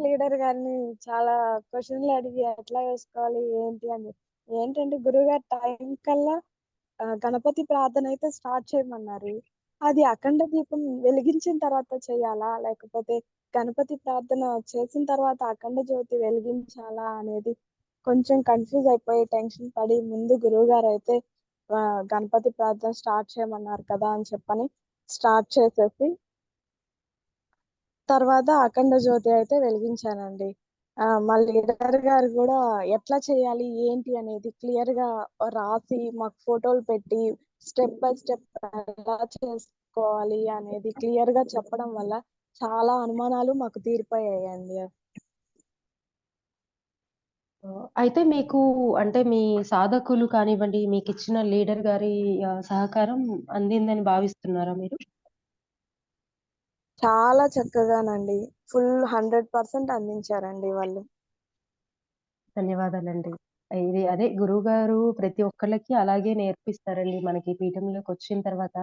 లీడర్ గారిని చాలా క్వెషన్‌లు అడిగి ఎట్లా వేసుకోవాలి? ఏంటి? అని చెప్పి. ఏంటంటే గురువుగారు టైం కల్లా గణపతి ప్రార్థనైతే స్టార్ట్ చేయమన్నారు. అది అఖండ దీపం వెలిగించిన తర్వాత చేయాలా? లేకపోతే గణపతి ప్రార్థన చేసిన తర్వాత అఖండ జ్యోతి వెలిగించాలా? అనేది కొంచెం కన్‌ఫ్యూజ్ అయిపోయి, టెన్షన్ పడి ముందు గురువుగారైతే గణపతి ప్రార్థన స్టార్ట్ చేయమన్నారు కదా! అని చెప్పని స్టార్ట్ చేసేసి, తర్వాత అఖండ జ్యోతి అయితే వెలిగించానండి. మా లీడర్ గారు గూడా ఎట్లా చేయాలి? ఏంటి? అనేది క్లియర్‌గా రాసి, మాకు ఫోటోలు పెట్టి, స్టెప్ బై స్టెప్ ఎలా చేసుకోవాలి అనేది క్లియర్‌గా చెప్పడం వల్ల చాలా అనుమానాలు మాకు తీరిపోయాయండి. అయితే మీకు అంటే మీ సాధకులు కానివ్వండి, మీకిచ్చిన లీడర్ గారి సహకారం అందిందని భావిస్తున్నారా మీరు? చాలా చక్కగానండి. ఫుల్ 100% అందించారండి వాళ్ళు. ధన్యవాదాలండి. ఇది అదే గురువుగారు ప్రతి ఒక్కళ్ళకి అలాగే నేర్పిస్తారండి. మనకి పీఠంలోకొచ్చిన తర్వాత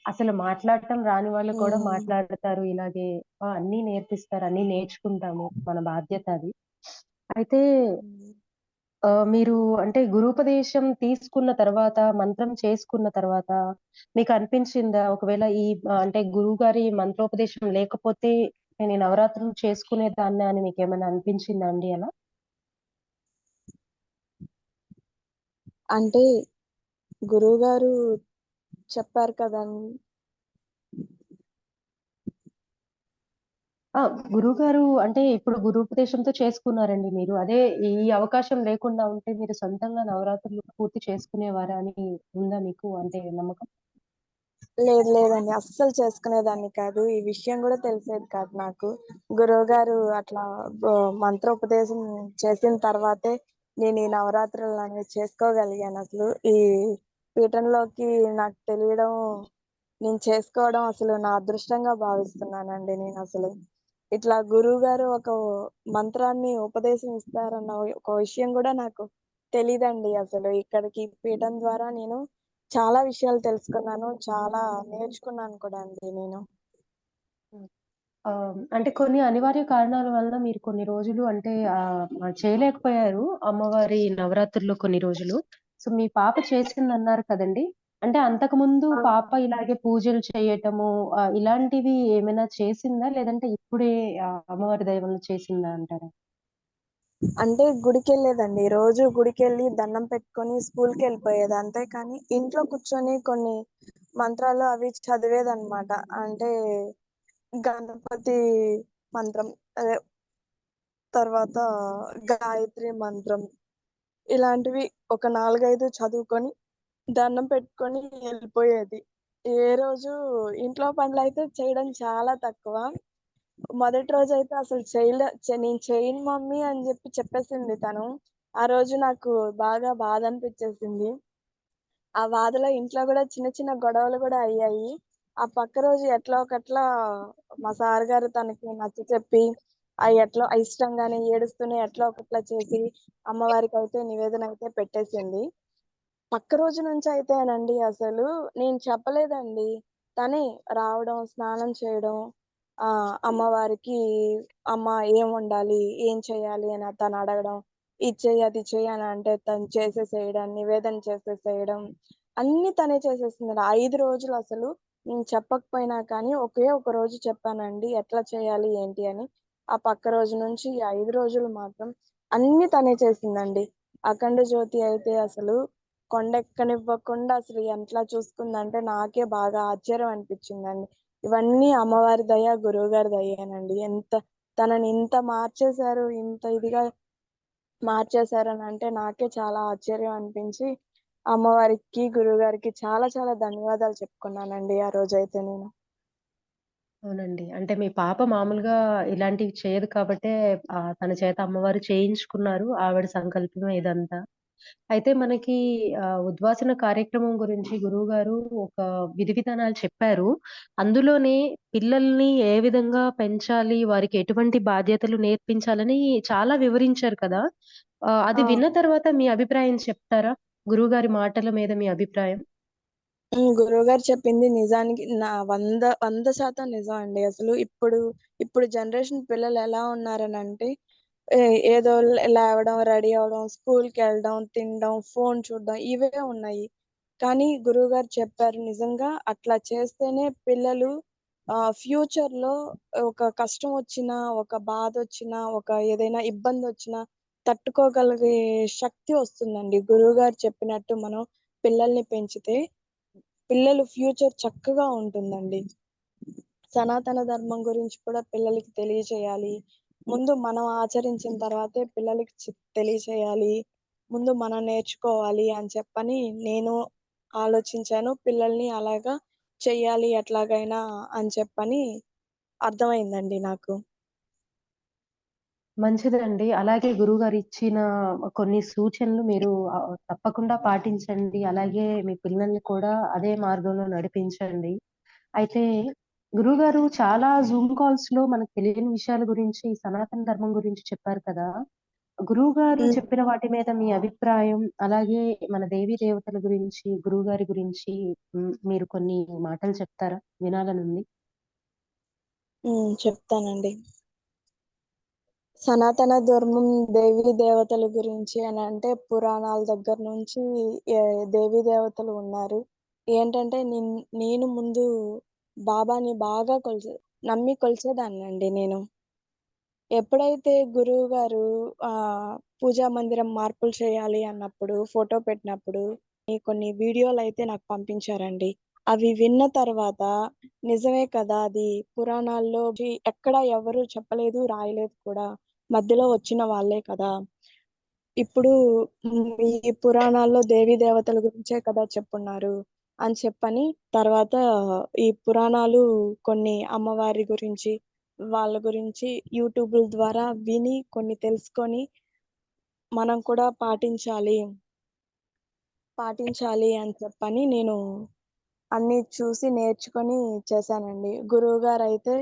అసలు మాట్లాడటం రాని వాళ్ళు కూడా హ్మ్. మాట్లాడతారు. ఇలాగే అన్నీ నేర్పిస్తారు. అన్నీ నేర్చుకుంటాము. మన బాధ్యత అది. అయితే హ్మ్. మీరు అంటే గురూపదేశం తీసుకున్న తర్వాత, మంత్రం చేసుకున్న తర్వాత మీకనిపించిందా? ఒకవేళ అంటే గురువుగారి మంత్రోపదేశం లేకపోతే నేను ఈ నవరాత్రులు చేసుకునేదాన్నా అని మీకేమైనా అనిపించిందా అండి అలా? అంటే గురువుగారు చెప్పారు కదండీ! ఆ! గురువుగారు అంటే ఇప్పుడు గురూపదేశంతో చేసుకున్నారండి మీరు. అదే ఈ అవకాశం లేకుండా ఉంటే మీరు సొంతంగా నవరాత్రులు పూర్తి చేసుకునేవారా అని ఉందా మీకు అంటే నమ్మకం? లేదండి. అస్సలు చేసుకునేదాన్ని కాదు. ఈ విషయం గూడా తెలిసేది కాదు నాకు. గురువుగారు అట్లా మంత్రోపదేశం చేసిన తర్వాతే నేను ఈ నవరాత్రులనేవి చేసుకోగలిగానసలు. ఈ పీఠంలోకి నాకు తెలియడం, నేను చేసుకోవడం అసలు నా అదృష్టంగా భావిస్తున్నానండి నేనసలు. ఇట్లా గురువుగారు ఒక మంత్రాన్ని ఉపదేశం ఇస్తారన్న ఒక విషయం గూడా నాకు తెలీదండి అసలు. ఇక్కడికి పీఠం ద్వారా నేను చాలా విషయాలు తెలుసుకున్నాను. చాలా నేర్చుకున్నాను కూడా అండి నేను. హ్మ్. అంటే కొన్ని అనివార్య కారణాల వలన మీరు కొన్ని రోజులు అంటే చేయలేకపోయారు. అమ్మవారి నవరాత్రుల్లో కొన్ని రోజులు. సో, మీ పాప చేసిందన్నారు కదండీ! అంటే అంతకుముందు ఆ! పాప ఇలాగే పూజలు చేయటము ఇలాంటివి ఏమైనా చేసిందా? లేదంటే ఇప్పుడే అమ్మవారి దయ వల్ల చేసిందా అంటారా? అంటే గుడికెళ్ళేదండి. రోజు గుడికెళ్ళి దండం పెట్టుకొని స్కూలుకెళ్ళిపోయేది. అంతేకాని ఇంట్లో కూర్చొని కొన్ని మంత్రాలు అవి చదివేదనమాట. అంటే గణపతి మంత్రం, అదే తర్వాత గాయత్రి మంత్రం ఇలాంటివి ఒక 4, 5 చదువుకొని, దండం పెట్టుకొని ఎళ్ళిపోయేది. ఏ రోజు ఇంట్లో పనులైతే చేయడం చాలా తక్కువ. మొదటి రోజైతే అసలు నేను చేయను మమ్మీ అని చెప్పేసింది తను. ఆ రోజు నాకు బాగా బాధనిపిచ్చేసింది. ఆ బాధలో ఇంట్లో గూడా చిన్న చిన్న గొడవలు గూడా అయ్యాయి. ఆ పక్క రోజు ఎట్లా ఒకట్లా మా సార్ గారు తనకి నచ్చచెప్పి, ఎట్లా ఇష్టంగానే ఏడుస్తూనే ఎట్లా ఒకట్లా చేసి అమ్మవారికి అయితే నివేదన అయితే పెట్టేసింది. పక్క రోజు నుంచి అయితేనండి అసలు నేను చెప్పలేదండి. తనే రావడం, స్నానం చేయడం, అమ్మవారికి అమ్మ ఏం వండాలి? ఏం చేయాలి? అని తను అడగడం. ఇది చెయ్యి, అది చెయ్యి అని అంటే తను చేసేసేయడం, నివేదన చేసేసేయడం అన్నీ తనే చేసేసిందండి. 5 రోజులు అసలు నేను చెప్పకపోయినా కానీ ఒకే ఒక రోజు చెప్పానండి. ఎట్లా చేయాలి? ఏంటి అని. ఆ పక్క రోజు నుంచి ఈ 5 రోజులు మాత్రం అన్నీ తనే చేసిందండి. అఖండ జ్యోతి అయితే అసలు కొండెక్కనివ్వకుండా అసలు ఎట్లా చూసుకుందంటే నాకే బాగా ఆశ్చర్యం అనిపించిందండి. ఇవన్నీ అమ్మవారి దయ, గురువుగారి దయేనండి. తనని ఇంత మార్చేశారు, ఇంత ఇదిగా మార్చేశారనంటే నాకే చాలా ఆశ్చర్యం అనిపించి, అమ్మవారికి, గురువుగారికి చాలా చాలా ధన్యవాదాలు చెప్పుకున్నానండి ఆ రోజైతే నేను. అవునండి. అంటే మీ పాప మామూలుగా ఇలాంటివి చేయదు కాబట్టే తన చేత అమ్మవారు చేయించుకున్నారు. ఆవిడ సంకల్పమే ఇదంతా. అయితే మనకి ఉద్వాసన కార్యక్రమం గురించి గురువుగారు ఒక విధి విధానాలు చెప్పారు. అందులోనే పిల్లల్ని ఏ విధంగా పెంచాలి, వారికి ఎటువంటి బాధ్యతలు నేర్పించాలని చాలా వివరించారు కదా! అది ఆ! విన్న తర్వాత మీ అభిప్రాయం చెప్తారా? గురువుగారి మాటల మీద మీ అభిప్రాయం? గురువుగారు చెప్పింది నిజానికి 100% నిజం అండి. అసలు ఇప్పుడు జనరేషన్ పిల్లలు ఎలా ఉన్నారనంటే, ఏ ఏదో లేవడం, రెడీ అవ్వడం, స్కూల్‌కెళ్ళడం, తినడం, ఫోను చూడడం ఇవే ఉన్నాయి. కానీ గురువుగారు చెప్పారు నిజంగా అట్లా చేస్తేనే పిల్లలు ఫ్యూచర్‌లో ఒక కష్టం వచ్చినా, ఒక బాధొచ్చినా, ఒక ఏదైనా ఇబ్బందొచ్చినా తట్టుకోగలిగే శక్తి వస్తుందండి. గురువుగారు చెప్పినట్టు మనం పిల్లల్ని పెంచితే పిల్లలు ఫ్యూచర్ చక్కగా ఉంటుందండి. సనాతన ధర్మం గురించి కూడా పిల్లలకి తెలియచేయాలి. ముందు మనం ఆచరించిన తర్వాతే పిల్లలకి తెలియచేయాలి. ముందు మనం నేర్చుకోవాలి అని చెప్పని నేను ఆలోచించాను. పిల్లల్ని అలాగా చెయ్యాలి ఎట్లాగైనా అని చెప్పని అర్థమైందండి నాకు. మంచిదండి. అలాగే గురువుగారిచ్చిన కొన్ని సూచనలు మీరు తప్పకుండా పాటించండి. అలాగే మీ పిల్లల్ని కూడా అదే మార్గంలో నడిపించండి. అయితే గురువుగారు చాలా జూమ్ కాల్స్‌లో మనకు తెలియని విషయాల గురించి, సనాతన ధర్మం గురించి చెప్పారు కదా! గురువుగారు హ్మ్. చెప్పిన వాటి మీద మీ అభిప్రాయం, అలాగే మన దేవీ దేవతల గురించి, గురువుగారి గురించి మీరు కొన్ని మాటలు చెప్తారా? వినాలనుంది. చెప్తానండి. సనాతన ధర్మం దేవీ దేవతల గురించి అనంటే పురాణాల దగ్గర నుంచి దేవీ దేవతలు ఉన్నారు. ఏంటంటే నేను ముందు బాబాని బాగా నమ్మి కొలిచేదాన్నండి నేను. ఎప్పుడైతే గురువుగారు పూజా మందిరం మార్పులు చేయాలి అన్నప్పుడు, ఫోటో పెట్టినప్పుడు కొన్ని వీడియోలయితే నాకు పంపించారండి. అవి విన్న తర్వాత నిజమే కదా! అది పురాణాల్లోకి ఎక్కడ ఎవరు చెప్పలేదు, రాయలేదు కూడా. మధ్యలో వచ్చిన వాళ్ళే కదా! ఇప్పుడు ఈ పురాణాల్లో దేవీ దేవతల గురించే కదా చెప్పున్నారు అని చెప్పని తర్వాత ఈ పురాణాలు కొన్ని అమ్మవారి గురించి, వాళ్ళ గురించి యూట్యూబుల ద్వారా విని కొన్ని తెలుసుకొని మనం కూడా పాటించాలి అని చెప్పని నేను అన్నీ చూసి నేర్చుకొని చేశానండి. గురువుగారైతే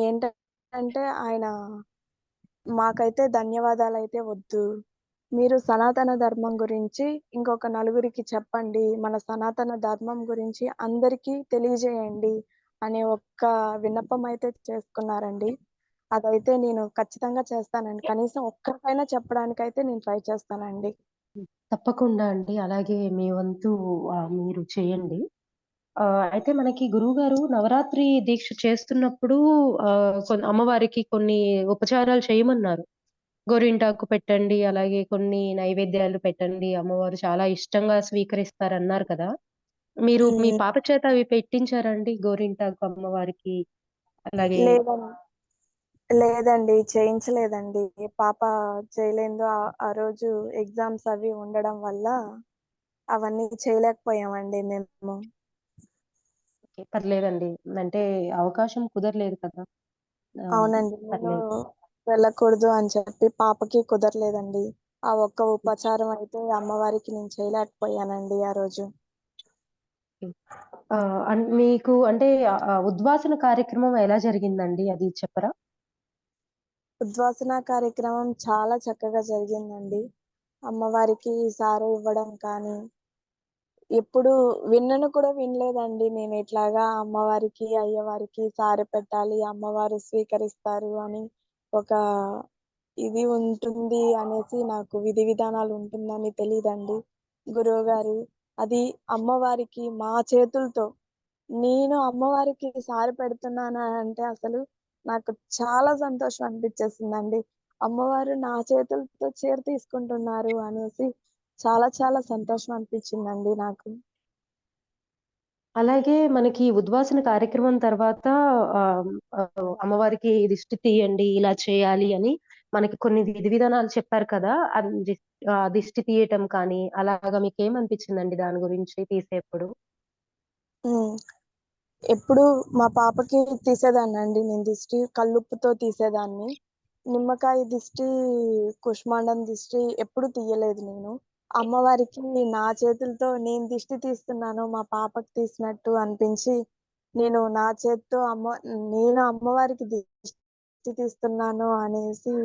ఏంటంటే ఆయన మాకైతే ధన్యవాదాలైతే వద్దు. మీరు సనాతన ధర్మం గురించి ఇంకొక నలుగురికి చెప్పండి. మన సనాతన ధర్మం గురించి అందరికీ తెలియజేయండి అనే ఒక్క విన్నపం అయితే చేసుకున్నారండి. అదైతే నేను ఖచ్చితంగా చేస్తానండి. కనీసం ఒక్కరికైనా చెప్పడానికైతే నేను ట్రై చేస్తానండి. తప్పకుండా అండి. అలాగే మీ వంతు మీరు చేయండి. అయితే మనకి గురువుగారు నవరాత్రి దీక్ష చేస్తున్నప్పుడు అమ్మవారికి కొన్ని ఉపచారాలు చేయమన్నారు. గోరింటాకు పెట్టండి, అలాగే కొన్ని నైవేద్యాలు పెట్టండి. అమ్మవారు చాలా ఇష్టంగా స్వీకరిస్తారన్నారు కదా! మీరు మీ హ్మ్. పాప చేత అవి పెట్టించారా అండి? గోరింటాకు అమ్మవారికి అలాగే లేదండి. లేదండి. చేయించలేదండి. పాప చేయలేదు. ఆ రోజు ఎగ్జామ్స్ అవి ఉండడం వల్ల అవన్నీ చేయలేకపోయామండి మేము. పర్లేదండి. అంటే అవకాశం కుదరలేదు కదా! ఆ! అవునండి. నేను పర్లేదు. వెళ్ళకూడదు అని చెప్పి పాపకి కుదరలేదండి. ఆ ఒక్క ఉపచారం అయితే అమ్మవారికి నేను చేయలేకపోయానండి ఆ రోజు. హ్మ్. మీకు అంటే ఉద్వాసన కార్యక్రమం ఎలా జరిగిందండి? అది చెప్పరా? ఉద్వాసన కార్యక్రమం చాలా చక్కగా జరిగిందండి. అమ్మవారికి సారె ఇవ్వడం కానీ, ఎప్పుడు విన్నను కూడా వినలేదండి నేను ఇట్లాగా అమ్మవారికి, అయ్యవారికి సారె పెట్టాలి, అమ్మవారు స్వీకరిస్తారు అని ఒక ఇది ఉంటుంది అనేసి నాకు విధి విధానాలు ఉంటుందని తెలీదండి. గురువుగారు అది అమ్మవారికి మా చేతులతో నేను అమ్మవారికి సారె పెడుతున్నాను అంటే అసలు నాకు చాలా సంతోషం అనిపిచ్చేసిందండి. అమ్మవారు నా చేతులతో చీర తీసుకుంటున్నారు అనేసి చాలా చాలా సంతోషం అనిపిచ్చిందండి నాకు. అలాగే మనకి ఉద్వాసన కార్యక్రమం తర్వాత అమ్మవారికి దిష్టి తీయండి, ఇలా చేయాలి అని మనకి కొన్ని విధి విధానాలు చెప్పారు కదా! దిష్టి తీయటం కానీ అలాగా మీకేమనిపించిందండి దాని గురించి తీసేప్పుడు? హ్మ్. ఎప్పుడు మా పాపకి తీసేదాన్నండి నేను దిష్టి. కల్లుప్పుతో తీసేదాన్ని. నిమ్మకాయ దిష్టి, కుష్మాండం దిష్టి ఎప్పుడు తీయలేదు నేను. అమ్మవారికి నా చేతులతో నేను దిష్టి తీస్తున్నాను, మా పాపకి తీసినట్టు అనిపించి, నేను నా చేత్తో నేను అమ్మవారికి దిష్టి తీస్తున్నాను అనేసి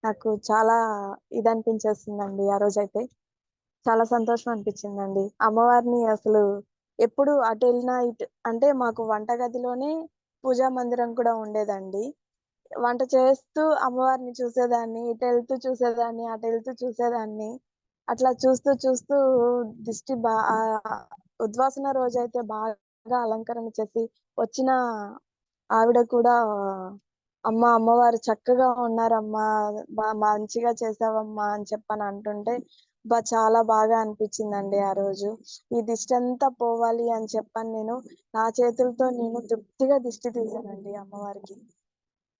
నాకు చాలా ఇదనిపించేసిందండి ఆ రోజైతే. చాలా సంతోషం అనిపిచ్చిందండి. అమ్మవారిని అసలు ఎప్పుడు అటెళ్ళినా అంటే మాకు వంటగదిలోనే పూజా మందిరం కూడా ఉండేదండి. వంట చేస్తూ అమ్మవారిని చూసేదాన్ని. ఇటెళ్తూ చూసేదాన్ని, అటెళ్తూ చూసేదాన్ని. అట్లా చూస్తూ చూస్తూ ఉద్వాసన రోజైతే బాగా అలంకరణ చేసి, వచ్చిన ఆవిడ కూడా అమ్మవారు చక్కగా ఉన్నారమ్మా, మంచిగా చేశావమ్మా అని చెప్పని అంటుంటే, చాలా బాగా అనిపిచ్చిందండి ఆ రోజు. ఈ దిష్టంతా పోవాలి అని చెప్పని నేను నా చేతులతో నేను తృప్తిగా దిష్టి తీశానండి అమ్మవారికి.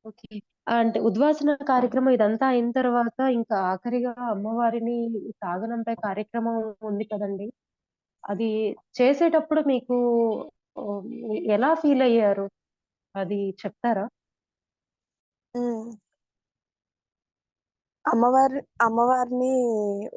ఓకే. అంటే ఉద్వాసన కార్యక్రమం ఇదంతా అయిన తర్వాత ఇంకా ఆఖరిగా అమ్మవారిని సాగనంపే కార్యక్రమం ఉంది కదండీ! అది చేసేటప్పుడు మీకు ఆహ్, ఎలా ఫీలయ్యారు? అది చెప్తారా? హ్మ్. అమ్మవారిని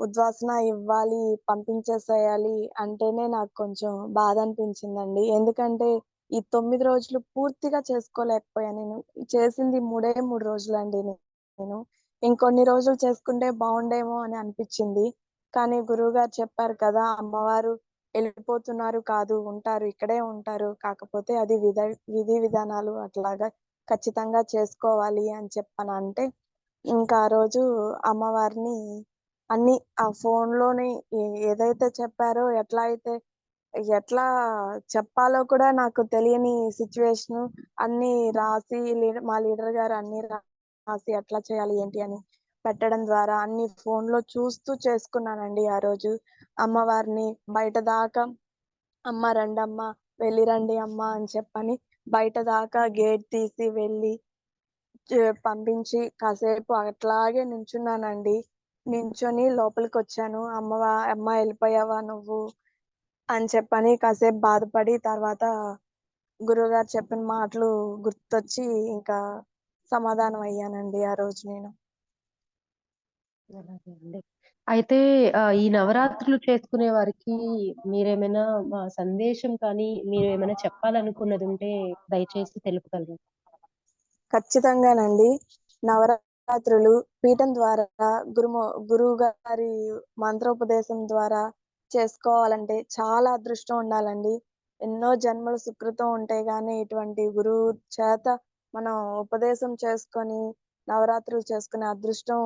ఉద్వాసన ఇవ్వాలి, పంపించేసేయాలి అంటేనే నాకు కొంచెం బాధనిపించిందండి. ఎందుకంటే, ఈ 9 రోజులు పూర్తిగా చేసుకోలేకపోయా నేను. చేసింది 3 రోజులండి నేను. ఇంకొన్ని రోజులు చేసుకుంటే బావుండేమో అని అనిపిచ్చింది. కానీ గురువుగారు చెప్పారు కదా! అమ్మవారు ఎళ్ళిపోతున్నారు కాదు, ఉంటారు. ఇక్కడే ఉంటారు. కాకపోతే అది విధి విధానాలు అట్లాగా ఖచ్చితంగా చేసుకోవాలి అని చెప్పనంటే ఇంకా ఆ రోజు అమ్మవారిని అన్నీ ఆ ఫోనులోనే ఏదైతే చెప్పారో ఎట్లా చెప్పాలో కూడా నాకు తెలియని సిట్యుయేషను అన్నీ రాసి మా లీడర్ గారు అన్నీ రాసి ఎట్లా చేయాలి ఏంటి అని పెట్టడం ద్వారా అన్నీ ఫోనులో చూస్తూ చేసుకున్నానండి ఆ రోజు. అమ్మవారిని బయట దాకా "అమ్మ రండమ్మ, వెళ్లి రండి అమ్మ" అని చెప్పని బయట దాకా గేట్ తీసి వెళ్ళి పంపించి కాసేపు అట్లాగే నించున్నానండి. నించొని లోపలికొచ్చాను. "అమ్మ ఎళ్ళిపోయావా నువ్వు" అని చెప్పని కాసేపు బాధపడి తర్వాత గురువుగారు చెప్పిన మాటలు గుర్తొచ్చి ఇంకా సమాధానం అయ్యానండి ఆ రోజు నేను. అలాగే అండి. అయితే ఈ నవరాత్రులు చేసుకునే వారికి మీరేమైనా సందేశం కానీ, మీరేమైనా చెప్పాలనుకున్నదుంటే దయచేసి తెలుపగలరా? ఖచ్చితంగానండి. నవరాత్రులు పీఠం ద్వారా గురువు గారి మంత్రోపదేశం ద్వారా చేసుకోవాలంటే చాలా అదృష్టం ఉండాలండి. ఎన్నో జన్మల సుకృతం ఉంటే గాని ఇటువంటి గురువు చేత మనం ఉపదేశం చేసుకొని నవరాత్రులు చేసుకునే అదృష్టం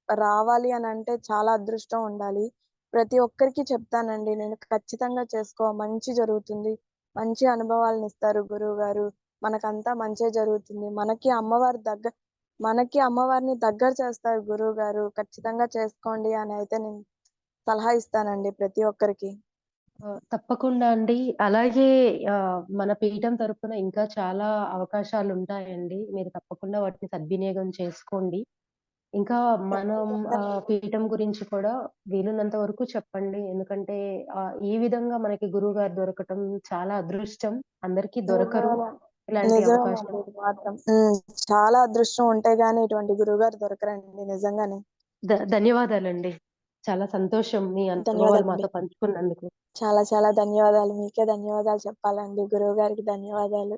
రావాలి అనంటే చాలా అదృష్టం ఉండాలి. ప్రతి ఒక్కరికి చెప్తానండి నేను ఖచ్చితంగా చేసుకో మంచి జరుగుతుంది. మంచి అనుభవాలనిస్తారు గురువుగారు. మనకంతా మంచే జరుగుతుంది. మనకి అమ్మవారిని దగ్గర చేస్తారు గురువుగారు. ఖచ్చితంగా చేసుకోండి అనయితే నేను సలహా ఇస్తానండి ప్రతి ఒక్కరికి. తప్పకుండా అండి. అలాగే మన పీఠం తరపున ఇంకా చాలా అవకాశాలుంటాయండి. మీరు తప్పకుండా వాటిని సద్వినియోగం చేసుకోండి. ఇంకా మనం ఖచ్చితంగా పీఠం గురించి కూడా వీలున్నంత వరకు చెప్పండి. ఎందుకంటే ఈ విధంగా మనకి గురువుగారు దొరకటం చాలా అదృష్టం. అందరికీ దొరకరు నిజమేన ఇలాంటి అవకాశం. నిజమేనండి ఇది మాత్రం. చాలా అదృష్టం ఉంటే గాని ఇటువంటి గురువుగారు దొరకరండి నిజంగానే. ధన్యవాదాలండి. చాలా సంతోషం మీ అనుభవాలు ధన్యవాదాలండి. మాతో పంచుకున్నందుకు. చాలా చాలా ధన్యవాదాలు. మీకే ధన్యవాదాలు చెప్పాలండి. గురువుగారికి ధన్యవాదాలు.